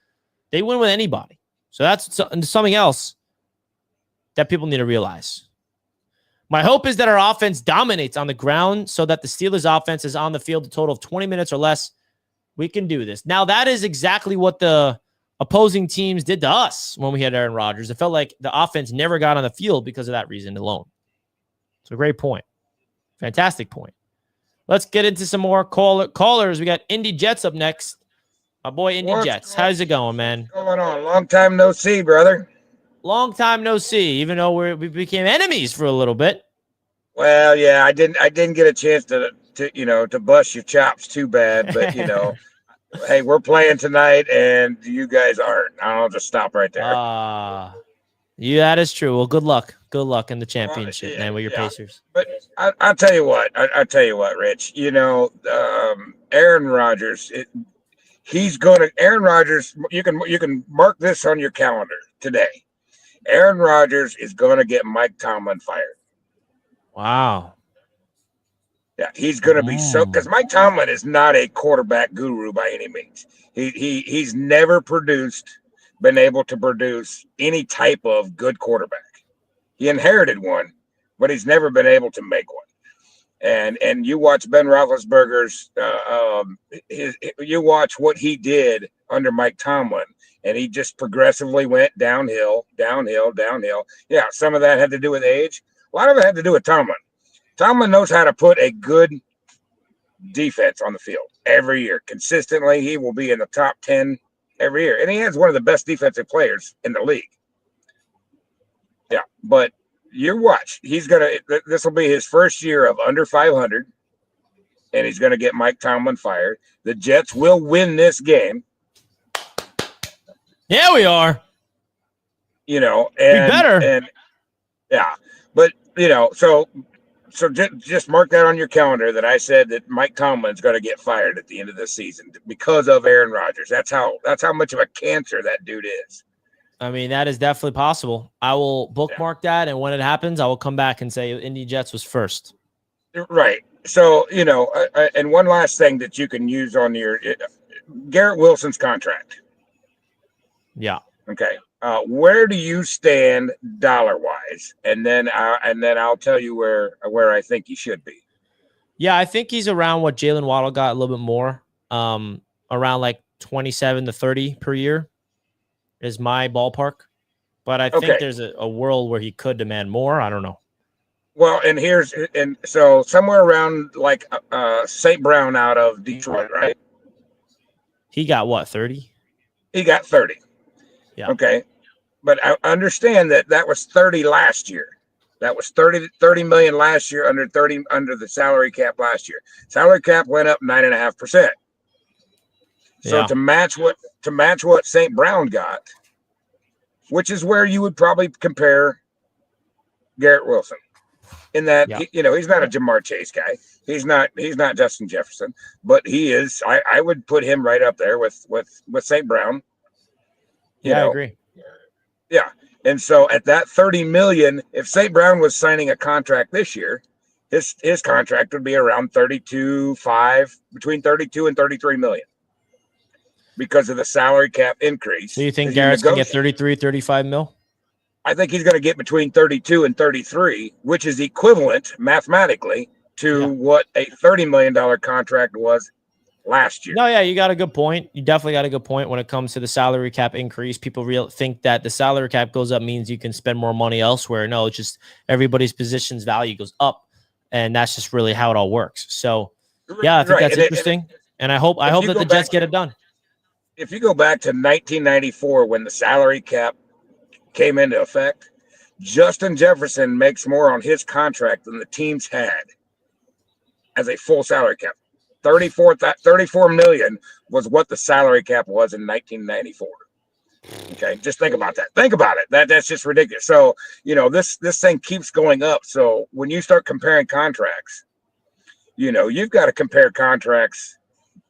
They win with anybody. So that's something else that people need to realize. My hope is that our offense dominates on the ground so that the Steelers' offense is on the field a total of 20 minutes or less. We can do this. Now, that is exactly what the opposing teams did to us when we had Aaron Rodgers. It felt like the offense never got on the field because of that reason alone. It's a great point. Fantastic point. Let's get into some more callers. We got Indy Jets up next. My boy Indy Jets. How's it going, man? What's going on? Long time no see, brother. Long time no see, even though we became enemies for a little bit. Well, yeah, I didn't get a chance to bust your chops too bad, but hey, we're playing tonight and you guys aren't. I'll just stop right there. Yeah, that is true. Well, good luck. Good luck in the championship, man, with your Pacers. But I'll tell you what. I'll tell you what, Rich. Aaron Rodgers. Aaron Rodgers. You can mark this on your calendar today. Aaron Rodgers is going to get Mike Tomlin fired. Wow. Yeah, he's going to be because Mike Tomlin is not a quarterback guru by any means. He's never been able to produce any type of good quarterback. He inherited one, but he's never been able to make one. And you watch Ben Roethlisberger's, you watch what he did under Mike Tomlin, and he just progressively went downhill. Yeah, some of that had to do with age. A lot of it had to do with Tomlin. Tomlin knows how to put a good defense on the field every year. Consistently, he will be in the top 10 every year. And he has one of the best defensive players in the league. Yeah, but you watch. This will be his first year of under 500, and he's going to get Mike Tomlin fired. The Jets will win this game. Yeah, we are. We better. And yeah, but so just mark that on your calendar that I said that Mike Tomlin's going to get fired at the end of the season because of Aaron Rodgers. That's how much of a cancer that dude is. I mean, that is definitely possible. I will bookmark that, and when it happens, I will come back and say Indy Jets was first. Right. So, and one last thing that you can use on your Garrett Wilson's contract. Yeah. Okay. Where do you stand dollar-wise? And then I'll tell you where I think he should be. Yeah, I think he's around what Jalen Waddle got, a little bit more, around like 27 to 30 per year is my ballpark. But I think there's a world where he could demand more. I don't know. Well, and so somewhere around like St. Brown out of Detroit, right? He got what, 30? He got 30. Yeah. Okay. But I understand that was 30 last year. That was 30 million last year under the salary cap last year. Salary cap went up 9.5%. So to match what St. Brown got, which is where you would probably compare Garrett Wilson. In that he's not a Jamar Chase guy. He's not Justin Jefferson, but he is. I would put him right up there with St. Brown. I agree. Yeah. And so at that 30 million, if St. Brown was signing a contract this year, his contract would be around 32.5, between 32 and 33 million because of the salary cap increase. So you think Garrett's going to get 33, 35 mil? I think he's going to get between 32 and 33, which is equivalent mathematically to what a $30 million contract was last year. No, yeah, you got a good point. You definitely got a good point when it comes to the salary cap increase. People think that the salary cap goes up means you can spend more money elsewhere. No, it's just everybody's position's value goes up, and that's just really how it all works. So, yeah, I think that's interesting, and I hope that the Jets get it done. If you go back to 1994 when the salary cap came into effect, Justin Jefferson makes more on his contract than the teams had as a full salary cap. 34 million was what the salary cap was in 1994. Okay, just think about that. Think about it. That's just ridiculous. So, this thing keeps going up. So when you start comparing contracts, you've got to compare contracts.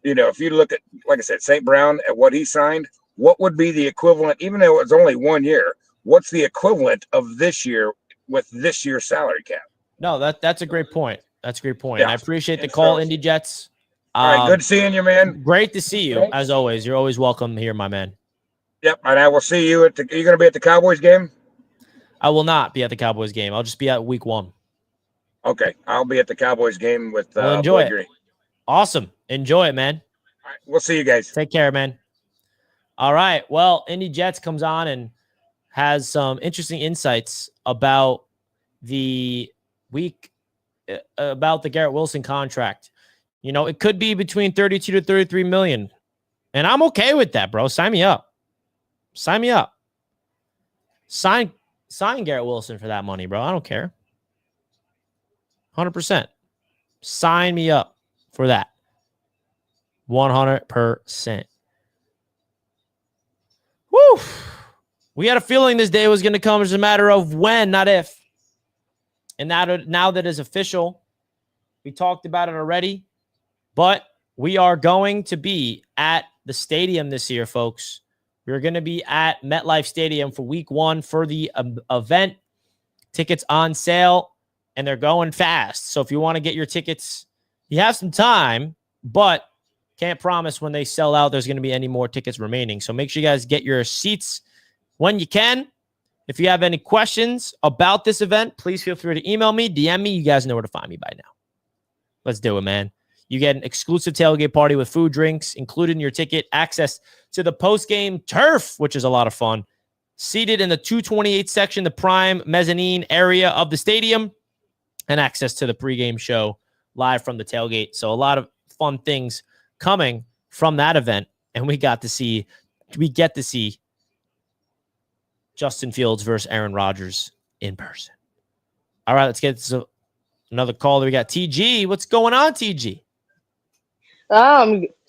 If you look at, like I said, St. Brown at what he signed, what would be the equivalent, even though it's only 1 year, what's the equivalent of this year with this year's salary cap? No, that's a great point. That's a great point. Yeah. And I appreciate the call, Indy Jets. All right, good seeing you, man. Great to see you, as always. You're always welcome here, my man. Yep, and I will see you at the. Are you going to be at the Cowboys game? I will not be at the Cowboys game. I'll just be at week 1. Okay, I'll be at the Cowboys game with We'll enjoy Boyd it. Green. Awesome. Enjoy it, man. All right, we'll see you guys. Take care, man. All right. Well, Indy Jets comes on and has some interesting insights about the week, about the Garrett Wilson contract. You know, it could be between 32 to 33 million. And I'm okay with that, bro. Sign me up. Sign me up. Sign Garrett Wilson for that money, bro. I don't care. 100%. Sign me up for that. 100%. Woo! We had a feeling this day was going to come. It's a matter of when, not if. And now that is official. We talked about it already. But we are going to be at the stadium this year, folks. We're going to be at MetLife Stadium for week 1 for the event. Tickets on sale, and they're going fast. So if you want to get your tickets, you have some time, but can't promise when they sell out there's going to be any more tickets remaining. So make sure you guys get your seats when you can. If you have any questions about this event, please feel free to email me, DM me. You guys know where to find me by now. Let's do it, man. You get an exclusive tailgate party with food, drinks included in your ticket, access to the post-game turf, which is a lot of fun, seated in the 228 section, the prime mezzanine area of the stadium, and access to the pregame show live from the tailgate. So a lot of fun things coming from that event, and we get to see Justin Fields versus Aaron Rodgers in person. All right, let's get to another caller. We got TG. What's going on, TG?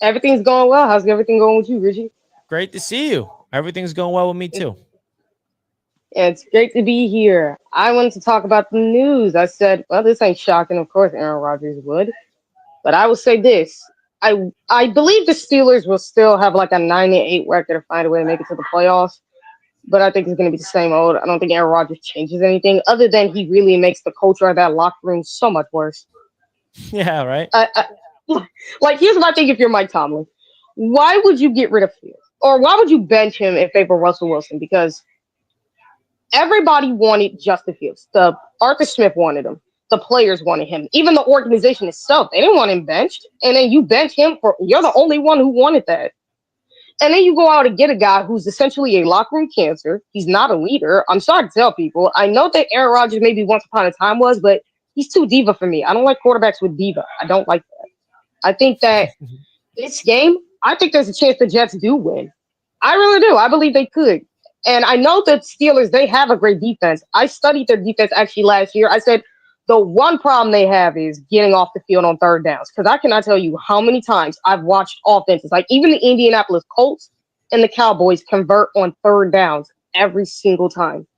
Everything's going well. How's everything going with you, Richie? Great to see you. Everything's going well with me too. Yeah, it's great to be here. I wanted to talk about the news. I said, well, this ain't shocking. Of course, Aaron Rodgers would. But I will say this. I believe the Steelers will still have like a 9-8 record to find a way to make it to the playoffs. But I think it's going to be the same old. I don't think Aaron Rodgers changes anything other than he really makes the culture of that locker room so much worse. Yeah, right. Like, here's what I think if you're Mike Tomlin. Why would you get rid of Fields? Or why would you bench him in favor of Russell Wilson? Because everybody wanted Justin Fields. The Arthur Smith wanted him. The players wanted him. Even the organization itself, they didn't want him benched. And then you bench him you're the only one who wanted that. And then you go out and get a guy who's essentially a locker room cancer. He's not a leader. I'm sorry to tell people. I know that Aaron Rodgers maybe once upon a time was, but he's too diva for me. I don't like quarterbacks with diva. I don't like that. I think that this game, I think there's a chance the Jets do win. I really do. I believe they could. And I know that Steelers, they have a great defense. I studied their defense actually last year. I said the one problem they have is getting off the field on third downs. Because I cannot tell you how many times I've watched offenses, like even the Indianapolis Colts and the Cowboys convert on third downs every single time.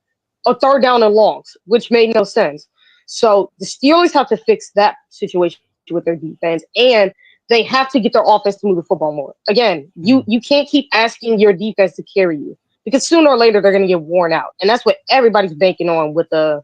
Or third down and longs, which made no sense. So the Steelers have to fix that situation with their defense, and they have to get their offense to move the football more. Again, you can't keep asking your defense to carry you because sooner or later they're going to get worn out, and that's what everybody's banking on with the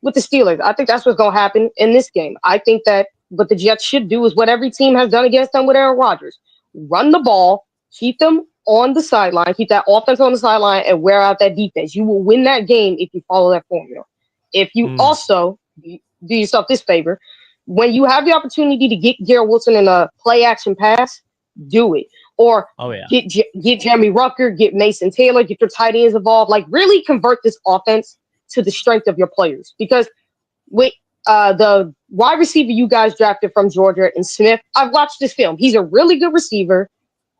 Steelers. I think that's what's going to happen in this game. I think that what the Jets should do is what every team has done against them with Aaron Rodgers: run the ball, keep them on the sideline, keep that offense on the sideline, and wear out that defense. You will win that game if you follow that formula. If you also do yourself this favor. When you have the opportunity to get Garrett Wilson in a play action pass, do it. Or get Jeremy Rucker, get Mason Taylor, get your tight ends involved. Like, really convert this offense to the strength of your players. Because with the wide receiver you guys drafted from Georgia and Smith, I've watched this film. He's a really good receiver.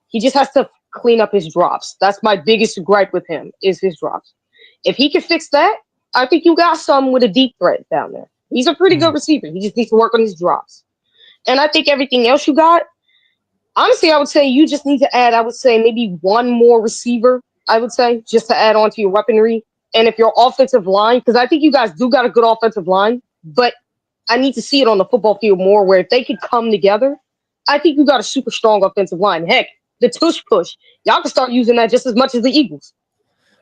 He just has to clean up his drops. That's my biggest gripe with him, is his drops. If he can fix that, I think you got some with a deep threat down there. He's a pretty good receiver. He just needs to work on his drops. And I think everything else you got, honestly, I would say you just need to add, I would say, maybe one more receiver, I would say, just to add on to your weaponry. And if your offensive line, because I think you guys do got a good offensive line, but I need to see it on the football field more, where if they could come together, I think you got a super strong offensive line. Heck, the tush push, y'all can start using that just as much as the Eagles.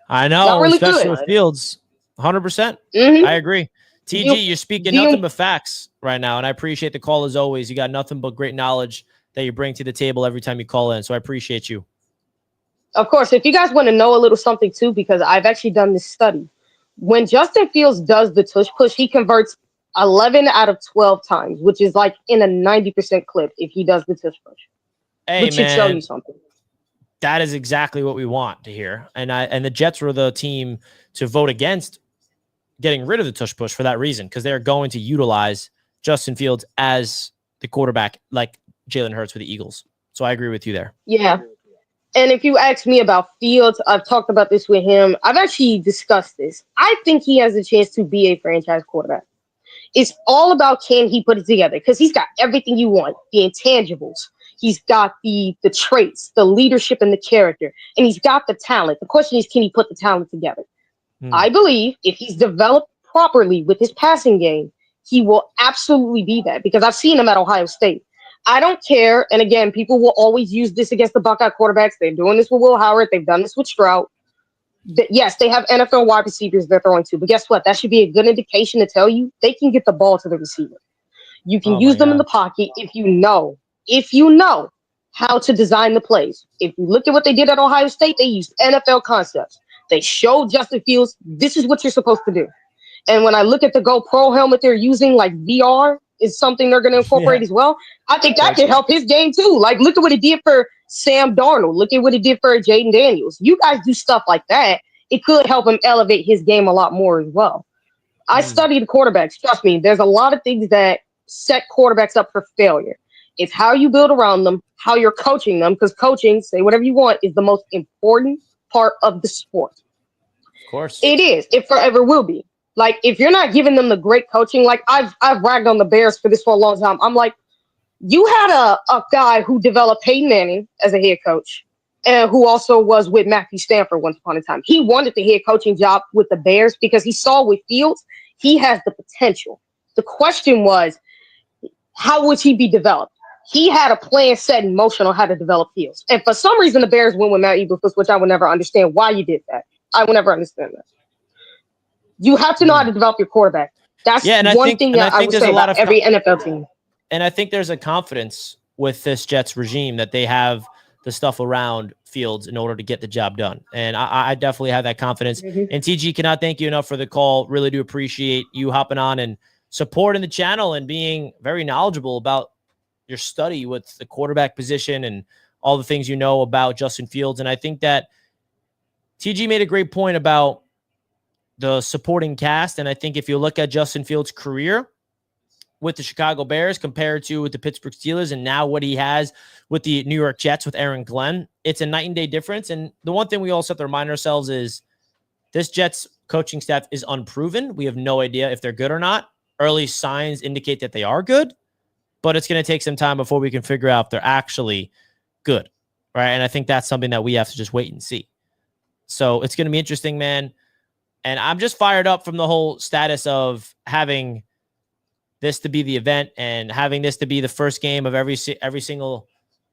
I know, really especially good. with Fields. 100%. I agree. TG, you're speaking nothing but facts right now, and I appreciate the call as always. You got nothing but great knowledge that you bring to the table every time you call in, so I appreciate you. Of course, if you guys want to know a little something too, because I've actually done this study. When Justin Fields does the tush push, he converts 11 out of 12 times, which is like in a 90% clip if he does the tush push. Hey, which should show you something. That is exactly what we want to hear. And the Jets were the team to vote against getting rid of the tush push for that reason, because they're going to utilize Justin Fields as the quarterback like Jalen Hurts with the Eagles. So I agree with you there. Yeah. And if you ask me about Fields, I've talked about this with him. I've actually discussed this. I think he has a chance to be a franchise quarterback. It's all about can he put it together, because he's got everything you want, the intangibles. He's got the traits, the leadership and the character, and he's got the talent. The question is, can he put the talent together? I believe if he's developed properly with his passing game, he will absolutely be that, because I've seen him at Ohio State. I don't care. And again, people will always use this against the Buckeye quarterbacks. They're doing this with Will Howard. They've done this with Stroud. Yes, they have NFL wide receivers they're throwing to, but guess what? That should be a good indication to tell you they can get the ball to the receiver. You can use them in the pocket if you know how to design the plays. If you look at what they did at Ohio State, they used NFL concepts. They showed Justin Fields, this is what you're supposed to do. And when I look at the GoPro helmet they're using, like VR is something they're going to incorporate as well. I think that could help his game too. Like, look at what it did for Sam Darnold. Look at what it did for Jaden Daniels. You guys do stuff like that. It could help him elevate his game a lot more as well. I studied quarterbacks. Trust me, there's a lot of things that set quarterbacks up for failure. It's how you build around them, how you're coaching them, because coaching, say whatever you want, is the most important part of the sport. Of course. It is. It forever will be. Like, if you're not giving them the great coaching, like I've ragged on the Bears for this for a long time. I'm like, you had a guy who developed Peyton Manning as a head coach and who also was with Matthew Stafford once upon a time. He wanted the head coaching job with the Bears because he saw with Fields, he has the potential. The question was, how would he be developed? He had a plan set in motion on how to develop Fields. And for some reason, the Bears went with Matt Eberflus, which I would never understand why you did that. I would never understand that. You have to know how to develop your quarterback. That's one thing that I would say about every NFL team. And I think there's a confidence with this Jets regime that they have the stuff around Fields in order to get the job done. And I definitely have that confidence. And TG, cannot thank you enough for the call. Really do appreciate you hopping on and supporting the channel and being very knowledgeable about your study with the quarterback position and all the things you know about Justin Fields. And I think that TG made a great point about the supporting cast. And I think if you look at Justin Fields' career with the Chicago Bears compared to with the Pittsburgh Steelers and now what he has with the New York Jets with Aaron Glenn, it's a night and day difference. And the one thing we also have to remind ourselves is this Jets coaching staff is unproven. We have no idea if they're good or not. Early signs indicate that they are good, but it's going to take some time before we can figure out if they're actually good, right? And I think that's something that we have to just wait and see. So it's going to be interesting, man. And I'm just fired up from the whole status of having this to be the event and having this to be the first game of every single,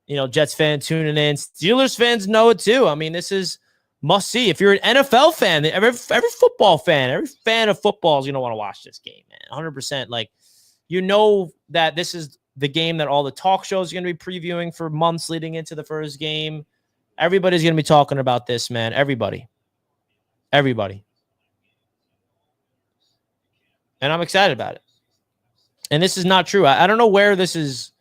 Jets fan tuning in. Steelers fans know it too. I mean, this is must see. If you're an NFL fan, every football fan, every fan of football is going to want to watch this game, man. 100%. Like, that this is the game that all the talk shows are going to be previewing for months leading into the first game. Everybody's going to be talking about this, man. Everybody. And I'm excited about it. And this is not true. I don't know where this is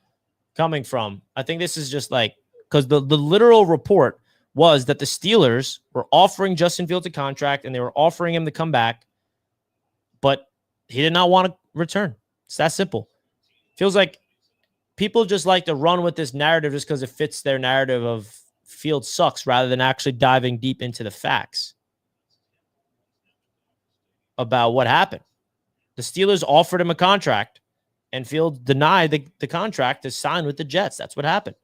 coming from. I think this is just like, because the literal report was that the Steelers were offering Justin Fields a contract and they were offering him to come back, but he did not want to return. It's that simple. Feels like people just like to run with this narrative just because it fits their narrative of Fields sucks rather than actually diving deep into the facts about what happened. The Steelers offered him a contract, and Fields denied the contract to sign with the Jets. That's what happened.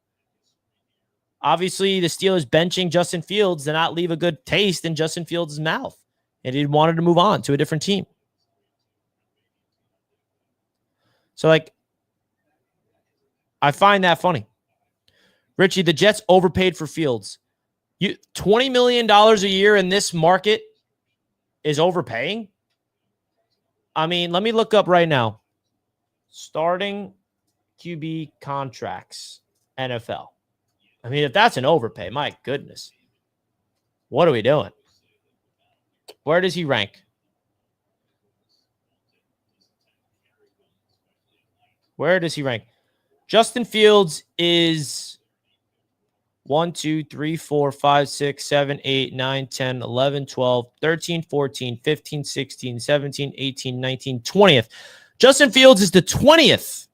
Obviously, the Steelers benching Justin Fields did not leave a good taste in Justin Fields' mouth, and he wanted to move on to a different team. So, I find that funny. Richie, the Jets overpaid for Fields. $20 million a year in this market is overpaying? I mean, let me look up right now. Starting QB contracts, NFL. I mean, if that's an overpay, my goodness. What are we doing? Where does he rank? Where does he rank? Justin Fields is 1, 2, 3, 4, 5, 6, 7, 8, 9, 10, 11, 12, 13, 14, 15, 16, 17, 18, 19, 20th. Justin Fields is the 20th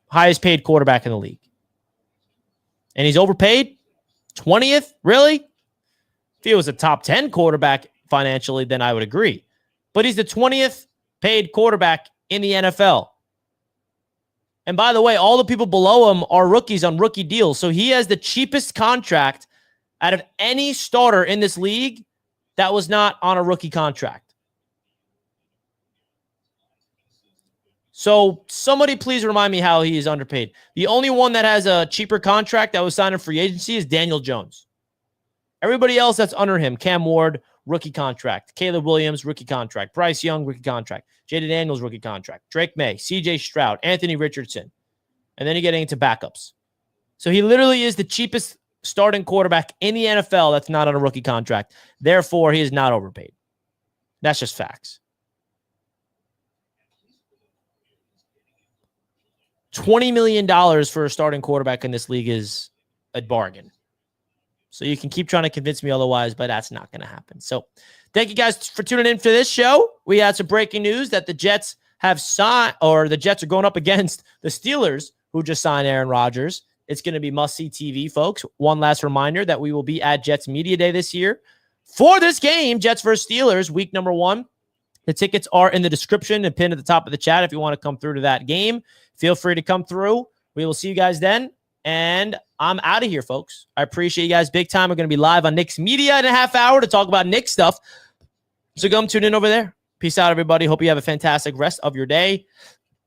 highest paid quarterback in the league. And he's overpaid? 20th? Really? If he was a top 10 quarterback financially, then I would agree. But he's the 20th paid quarterback in the NFL. And by the way, all the people below him are rookies on rookie deals. So he has the cheapest contract out of any starter in this league that was not on a rookie contract. So somebody please remind me how he is underpaid. The only one that has a cheaper contract that was signed in free agency is Daniel Jones. Everybody else that's under him, Cam Ward, rookie contract. Caleb Williams, rookie contract. Bryce Young, rookie contract. Jaden Daniels, rookie contract. Drake May, CJ Stroud, Anthony Richardson. And then you're getting into backups. So he literally is the cheapest starting quarterback in the NFL that's not on a rookie contract. Therefore, he is not overpaid. That's just facts. $20 million for a starting quarterback in this league is a bargain. So you can keep trying to convince me otherwise, but that's not going to happen. So thank you guys for tuning in for this show. We had some breaking news that the Jets have signed, or the Jets are going up against the Steelers, who just signed Aaron Rodgers. It's going to be must-see TV, folks. One last reminder that we will be at Jets Media Day this year for this game, Jets versus Steelers, week number 1. The tickets are in the description and pinned at the top of the chat. If you want to come through to that game, feel free to come through. We will see you guys then. And I'm out of here, folks. I appreciate you guys big time. We're going to be live on Knicks Media in a half hour to talk about Knicks stuff. So come tune in over there. Peace out, everybody. Hope you have a fantastic rest of your day.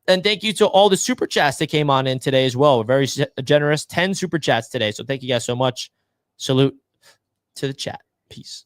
And thank you to all the super chats that came on in today as well. We're very generous. 10 super chats today. So thank you guys so much. Salute to the chat. Peace.